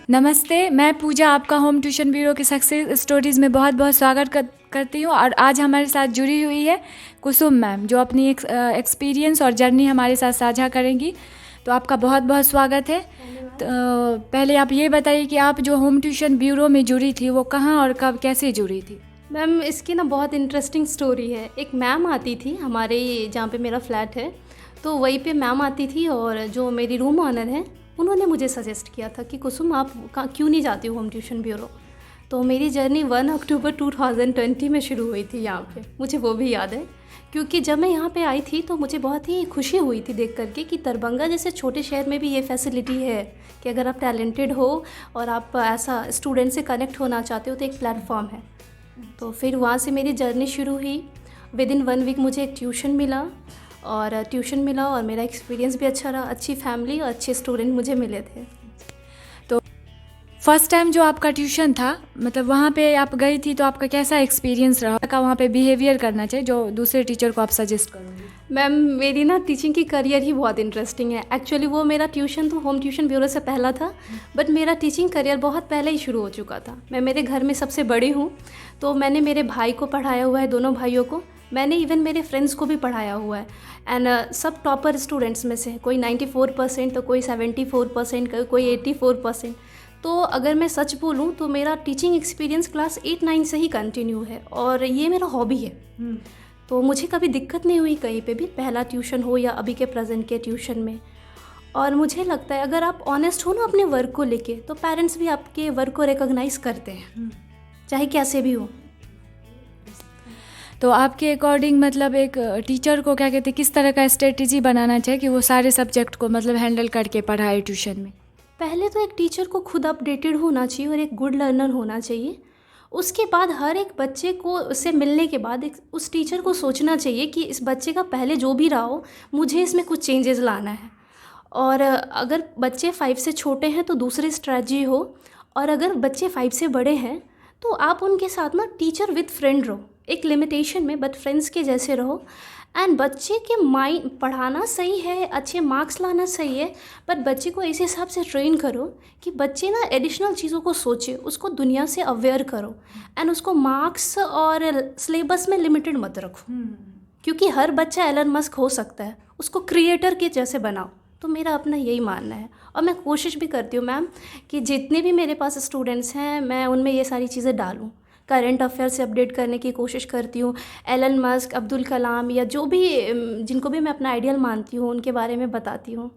नमस्ते, मैं पूजा आपका होम ट्यूशन ब्यूरो के सक्सेस स्टोरीज़ में बहुत बहुत स्वागत करती हूँ। और आज हमारे साथ जुड़ी हुई है कुसुम मैम, जो अपनी एक्सपीरियंस और जर्नी हमारे साथ साझा करेंगी। तो आपका बहुत बहुत स्वागत है। तो पहले आप ये बताइए कि आप जो होम ट्यूशन ब्यूरो में जुड़ी थी वो कहाँ और कब कैसे जुड़ी थी? मैम, इसकी ना बहुत इंटरेस्टिंग स्टोरी है। एक मैम आती थी हमारे जहाँ पे मेरा फ्लैट है, तो वहीं पे मैम आती थी और जो मेरी रूम ऑनर हैं उन्होंने मुझे सजेस्ट किया था कि कुसुम आप क्यों नहीं जाती हो होम ट्यूशन ब्यूरो। तो मेरी जर्नी 1 अक्टूबर 2020 में शुरू हुई थी यहाँ पे। मुझे वो भी याद है क्योंकि जब मैं यहाँ पे आई थी तो मुझे बहुत ही खुशी हुई थी देख करके कि दरभंगा जैसे छोटे शहर में भी ये फैसिलिटी है कि अगर आप टैलेंटेड हो और आप ऐसा स्टूडेंट से कनेक्ट होना चाहते हो तो एक प्लेटफॉर्म है। तो फिर वहाँ से मेरी जर्नी शुरू हुई। विदिन 1 वीक मुझे एक ट्यूशन मिला और मेरा एक्सपीरियंस भी अच्छा रहा। अच्छी फैमिली और अच्छे स्टूडेंट मुझे मिले थे। तो फर्स्ट टाइम जो आपका ट्यूशन था, मतलब वहाँ पे आप गई थी तो आपका कैसा एक्सपीरियंस रहा? का वहाँ पे बिहेवियर करना चाहिए जो दूसरे टीचर को आप सजेस्ट करोगे? मैम, मेरी ना टीचिंग की करियर ही बहुत इंटरेस्टिंग है। एक्चुअली वो मेरा ट्यूशन तो होम ट्यूशन ब्यूरो से पहला था, बट मेरा टीचिंग करियर बहुत पहले ही शुरू हो चुका था। मैं मेरे घर में सबसे बड़ी हूँ, तो मैंने मेरे भाई को पढ़ाया हुआ है, दोनों भाइयों को। मैंने इवन मेरे फ्रेंड्स को भी पढ़ाया हुआ है। एंड सब टॉपर स्टूडेंट्स में से कोई 94%, तो कोई 74%, कोई 84%। तो अगर मैं सच बोलूँ तो मेरा टीचिंग एक्सपीरियंस क्लास 8-9 से ही कंटिन्यू है और ये मेरा हॉबी है। तो मुझे कभी दिक्कत नहीं हुई कहीं पे भी, पहला ट्यूशन हो या अभी के प्रेजेंट के ट्यूशन में। और मुझे लगता है अगर आप ऑनेस्ट हो ना अपने वर्क को लेके, तो पेरेंट्स भी आपके वर्क को रिकॉग्नाइज करते हैं, चाहे कैसे भी हो। तो आपके अकॉर्डिंग मतलब एक टीचर को क्या कहते हैं, किस तरह का स्ट्रेटजी बनाना चाहिए कि वो सारे सब्जेक्ट को मतलब हैंडल करके पढ़ाए ट्यूशन में? पहले तो एक टीचर को खुद अपडेटेड होना चाहिए और एक गुड लर्नर होना चाहिए। उसके बाद हर एक बच्चे को उससे मिलने के बाद उस टीचर को सोचना चाहिए कि इस बच्चे का पहले जो भी रहा हो, मुझे इसमें कुछ चेंजेस लाना है। और अगर बच्चे 5 से छोटे हैं तो दूसरी स्ट्रेटजी हो, और अगर बच्चे 5 से बड़े हैं तो आप उनके साथ ना टीचर विद फ्रेंड रहो, एक लिमिटेशन में, बट फ्रेंड्स के जैसे रहो। एंड बच्चे के माइंड पढ़ाना सही है, अच्छे मार्क्स लाना सही है, पर बच्चे को इस हिसाब से ट्रेन करो कि बच्चे ना एडिशनल चीज़ों को सोचे, उसको दुनिया से अवेयर करो। एंड उसको मार्क्स और सिलेबस में लिमिटेड मत रखो, क्योंकि हर बच्चा एलन मस्क हो सकता है। उसको क्रिएटर के जैसे बनाओ। तो मेरा अपना यही मानना है, और मैं कोशिश भी करती हूँ मैम कि जितने भी मेरे पास स्टूडेंट्स हैं मैं उनमें ये सारी चीज़ें डालूँ। करंट अफेयर से अपडेट करने की कोशिश करती हूँ। एलन मस्क, अब्दुल कलाम, या जो भी जिनको भी मैं अपना आइडियल मानती हूँ उनके बारे में बताती हूँ।